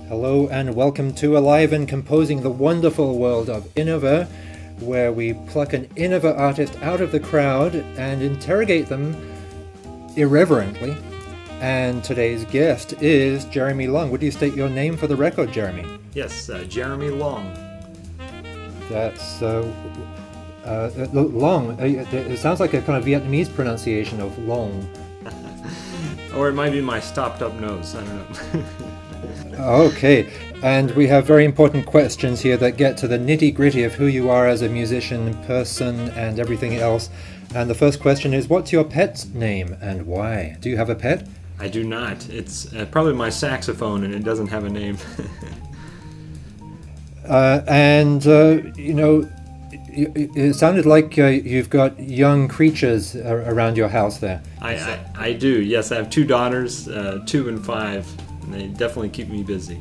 Hello and welcome to Alive and Composing, the wonderful world of innova, where we pluck an innova artist out of the crowd and interrogate them irreverently. And today's guest is Jeremy Long. Would you state your name for the record, Jeremy? Yes, Jeremy Long. That's Long. It sounds like a kind of Vietnamese pronunciation of Long. Or it might be my stopped up nose, I don't know. Okay, and we have very important questions here that get to the nitty-gritty of who you are as a musician, person, and everything else. And the first question is, what's your pet's name and why? Do you have a pet? I do not. It's probably my saxophone, and it doesn't have a name. It sounded like you've got young creatures around your house there. I do, yes. I have two daughters, 2 and 5, and they definitely keep me busy.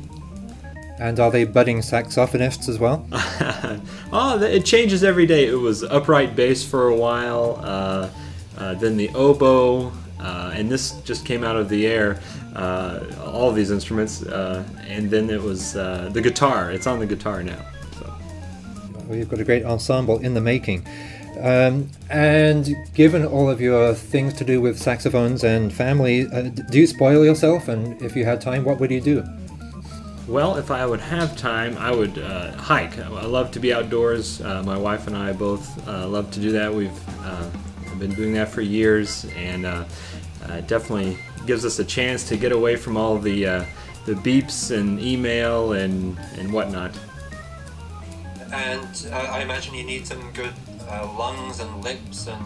And are they budding saxophonists as well? It changes every day. It was upright bass for a while, then the oboe, and this just came out of the air, all of these instruments, and then it was the guitar. It's on the guitar now. Well, you've got a great ensemble in the making. And given all of your things to do with saxophones and family, do you spoil yourself? And if you had time, what would you do? Well, if I would have time, I would hike. I love to be outdoors. My wife and I both love to do that. We've been doing that for years, and definitely gives us a chance to get away from all the beeps and email and whatnot. And I imagine you need some good lungs and lips and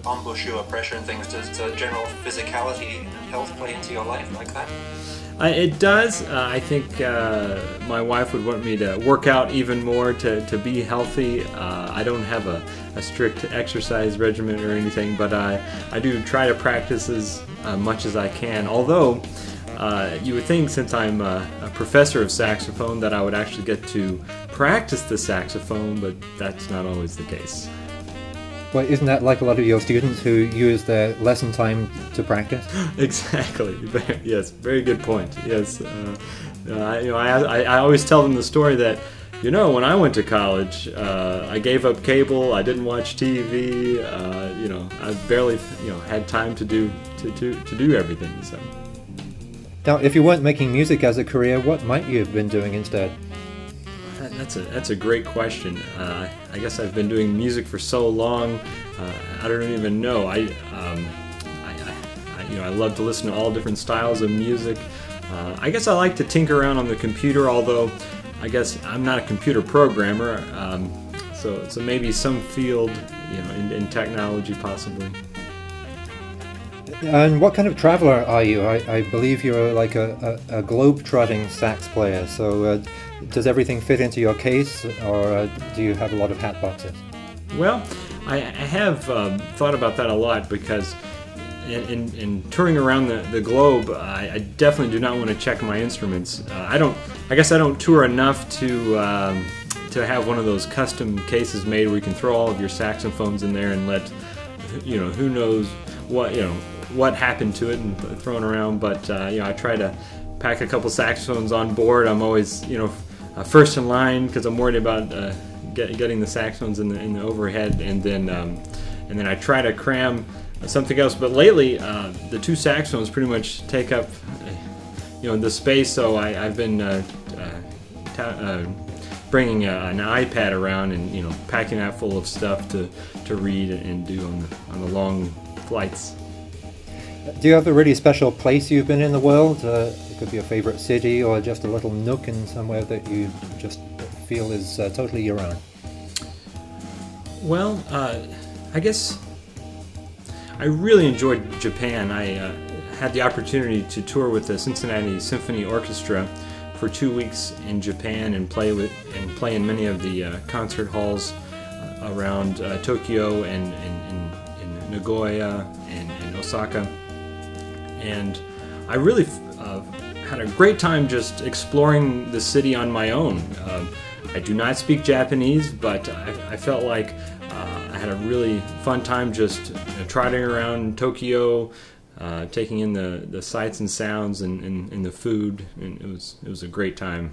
embouchure pressure and things. Does general physicality and health play into your life like that? It does. I think my wife would want me to work out even more to be healthy. I don't have a strict exercise regimen or anything, but I do try to practice as much as I can. Although you would think, since I'm a professor of saxophone, that I would actually get to practice the saxophone, but that's not always the case. Well, isn't that like a lot of your students who use their lesson time to practice? Exactly. Yes, very good point. Yes, I always tell them the story that, when I went to college, I gave up cable. I didn't watch TV. I barely had time to do everything. So. Now, if you weren't making music as a career, what might you have been doing instead? That's a great question. I guess I've been doing music for so long, I don't even know. I love to listen to all different styles of music. I guess I like to tinker around on the computer, although I guess I'm not a computer programmer. So maybe some field, in technology possibly. And what kind of traveler are you? I believe you're like a globe-trotting sax player, so does everything fit into your case, or do you have a lot of hat boxes? Well, I have thought about that a lot, because in touring around the globe, I definitely do not want to check my instruments. I guess I don't tour enough to have one of those custom cases made where you can throw all of your saxophones in there and let, who knows what happened to it and thrown around. But I try to pack a couple saxophones on board. I'm always first in line, because I'm worried about getting the saxophones in the overhead, and then I try to cram something else. But lately, the 2 saxophones pretty much take up the space. So I've been bringing an iPad around and packing that full of stuff to read and do on the long flights. Do you have a really special place you've been in the world? It could be a favorite city, or just a little nook in somewhere that you just feel is totally your own. Well, I guess I really enjoyed Japan. I had the opportunity to tour with the Cincinnati Symphony Orchestra for 2 weeks in Japan and play in many of the concert halls around Tokyo and in Nagoya and Osaka. And I really had a great time just exploring the city on my own. I do not speak Japanese, but I felt like I had a really fun time just trotting around Tokyo, taking in the sights and sounds and the food, and it was a great time.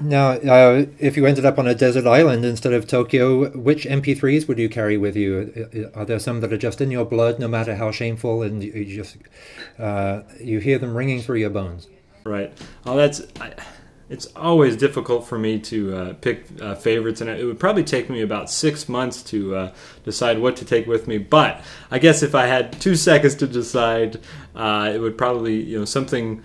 Now, if you ended up on a desert island instead of Tokyo, which MP3s would you carry with you? Are there some that are just in your blood, no matter how shameful, and you just you hear them ringing through your bones? Right. Oh, it's always difficult for me to pick favorites, and it would probably take me about 6 months to decide what to take with me. But I guess if I had 2 seconds to decide, it would probably, something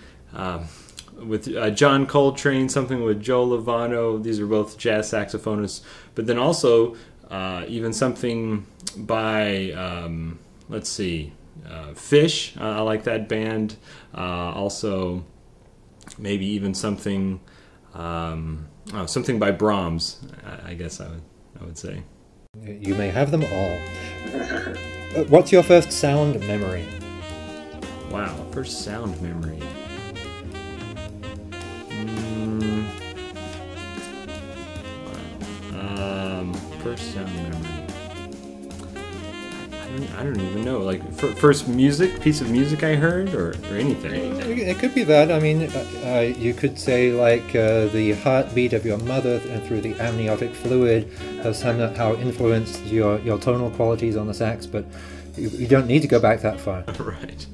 with John Coltrane, something with Joe Lovano. These are both jazz saxophonists. But then also even something by, let's see, Fish. I like that band. Also, maybe even something something by Brahms. I guess I would say. You may have them all. What's your first sound memory? Wow, first sound memory. First sound memory. I don't even know. Like first piece of music I heard, or anything. It could be that. I mean, you could say like the heartbeat of your mother through the amniotic fluid has somehow influenced your tonal qualities on the sax, but you don't need to go back that far. Right.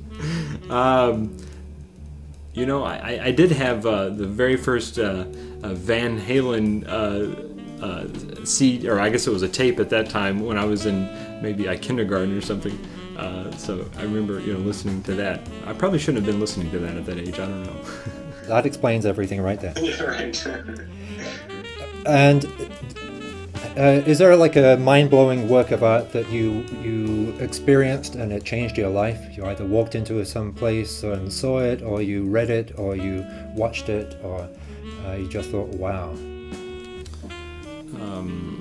I did have the very first Van Halen CD, or I guess it was a tape at that time when I was in maybe kindergarten or something. So I remember, listening to that. I probably shouldn't have been listening to that at that age. I don't know. That explains everything right there. Right. And is there like a mind-blowing work of art that you experienced and it changed your life? You either walked into some place and saw it, or you read it, or you watched it, or you just thought, wow.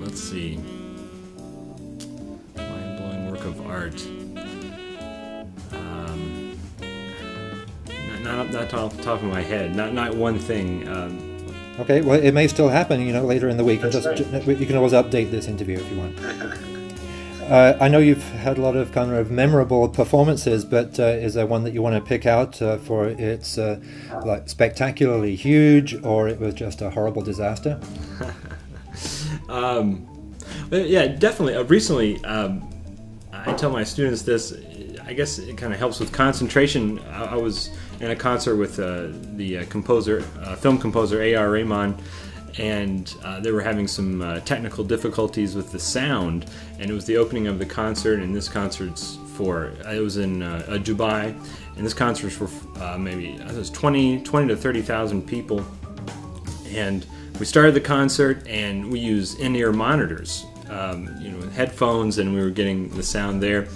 Let's see. Mind-blowing work of art. Not off the top of my head. Not one thing. Okay, well, it may still happen, later in the week. That's right. You can always update this interview if you want. I know you've had a lot of kind of memorable performances, but is there one that you want to pick out for its like spectacularly huge, or it was just a horrible disaster? Yeah, definitely. Recently, I tell my students this. I guess it kind of helps with concentration. I was in a concert with the composer, film composer A.R. Rahman, and they were having some technical difficulties with the sound. And it was the opening of the concert, and this concert's it was in Dubai, and this concert's for maybe it was 20 to 30,000 people. And we started the concert, and we used in-ear monitors, headphones, and we were getting the sound there.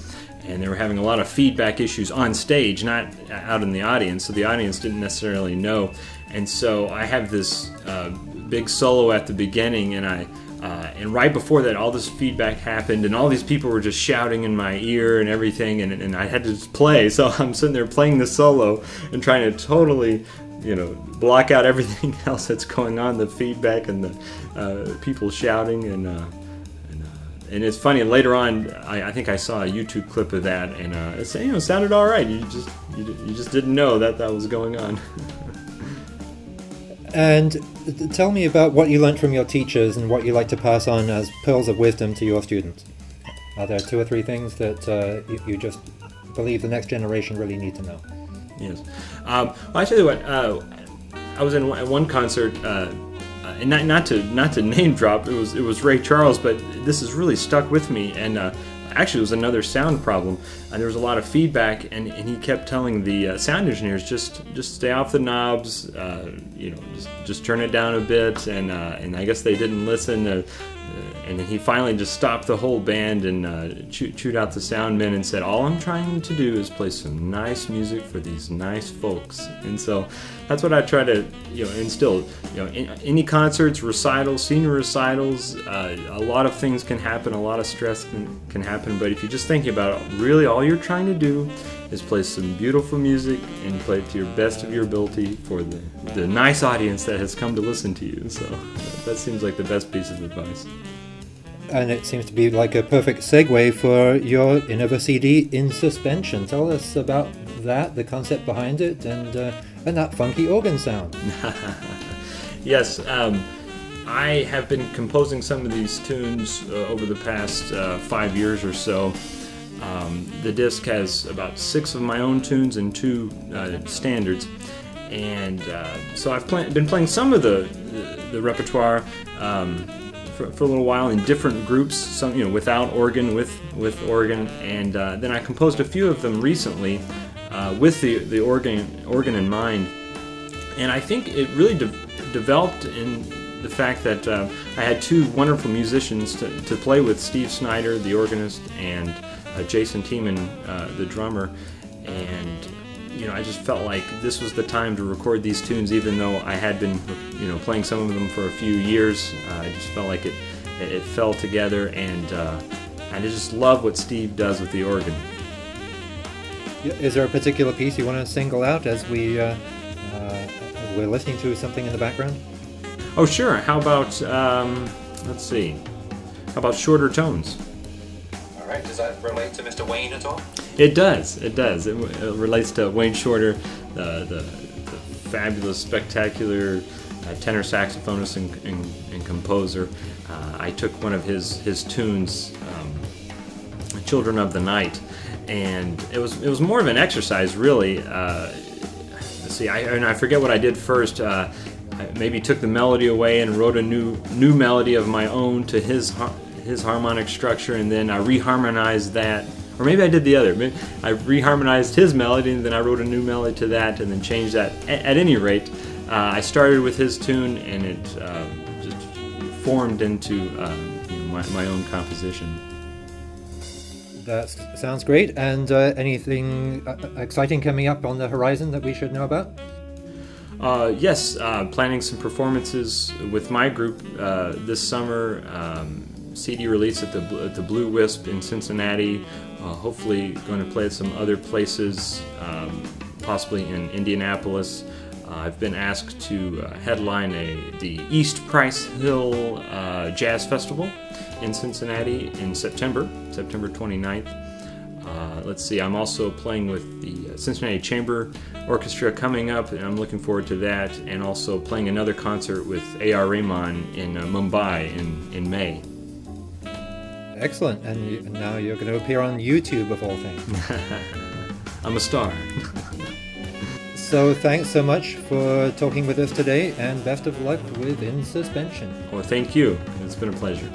And they were having a lot of feedback issues on stage, not out in the audience, so the audience didn't necessarily know. And so I have this big solo at the beginning, and right before that, all this feedback happened, and all these people were just shouting in my ear and everything, and I had to just play. So I'm sitting there playing the solo and trying to totally, block out everything else that's going on, the feedback and the people shouting, and it's funny. And later on, I think I saw a YouTube clip of that, and it sounded all right. You just didn't know that was going on. And tell me about what you learned from your teachers and what you like to pass on as pearls of wisdom to your students. Are there 2 or 3 things that you just believe the next generation really need to know? Yes. Well, I tell you what. I was in one concert. And not to name drop, it was Ray Charles, but this has really stuck with me. And actually, it was another sound problem. And there was a lot of feedback, and he kept telling the sound engineers just stay off the knobs, just turn it down a bit. And I guess they didn't listen. And he finally just stopped the whole band and chewed out the sound men and said, "All I'm trying to do is play some nice music for these nice folks." And so that's what I try to instill. In any concerts, recitals, senior recitals, a lot of things can happen, a lot of stress can happen. But if you're just thinking about it, really all you're trying to do is play some beautiful music and play it to your best of your ability for the nice audience that has come to listen to you. So that seems like the best piece of advice. And it seems to be like a perfect segue for your innova CD in suspension. Tell us about that, the concept behind it, and that funky organ sound. Yes, I have been composing some of these tunes over the past 5 years or so. The disc has about 6 of my own tunes and 2 standards, and so I've been playing some of the repertoire for a little while in different groups, some without organ, with organ, and then I composed a few of them recently with the organ in mind, and I think it really developed in the fact that I had 2 wonderful musicians to play with, Steve Snyder, the organist, and Jason Tiemann, the drummer, and I just felt like this was the time to record these tunes, even though I had been playing some of them for a few years. I just felt like it fell together, and I just love what Steve does with the organ. Is there a particular piece you want to single out as we're listening to something in the background? Oh, sure. How about let's see. How about Shorter Tones? All right. Does that relate to Mr. Wayne at all? It does. It does. It relates to Wayne Shorter, the fabulous, spectacular tenor saxophonist and composer. I took one of his tunes, "Children of the Night," and it was more of an exercise, really. Let's see. I forget what I did first. I maybe took the melody away and wrote a new melody of my own to his harmonic structure, and then I reharmonized that. Or maybe I did the other. Maybe I reharmonized his melody, and then I wrote a new melody to that, and then changed that. At any rate, I started with his tune, and it just formed into my own composition. That sounds great. And anything exciting coming up on the horizon that we should know about? Yes, planning some performances with my group this summer. CD release at the Blue Wisp in Cincinnati. Hopefully going to play at some other places, possibly in Indianapolis. I've been asked to headline the East Price Hill Jazz Festival in Cincinnati in September 29th. Let's see, I'm also playing with the Cincinnati Chamber Orchestra coming up, and I'm looking forward to that, and also playing another concert with A.R. Rahman in Mumbai in May. Excellent. And now you're going to appear on YouTube, of all things. I'm a star. So thanks so much for talking with us today, and best of luck with In Suspension. Well, thank you. It's been a pleasure.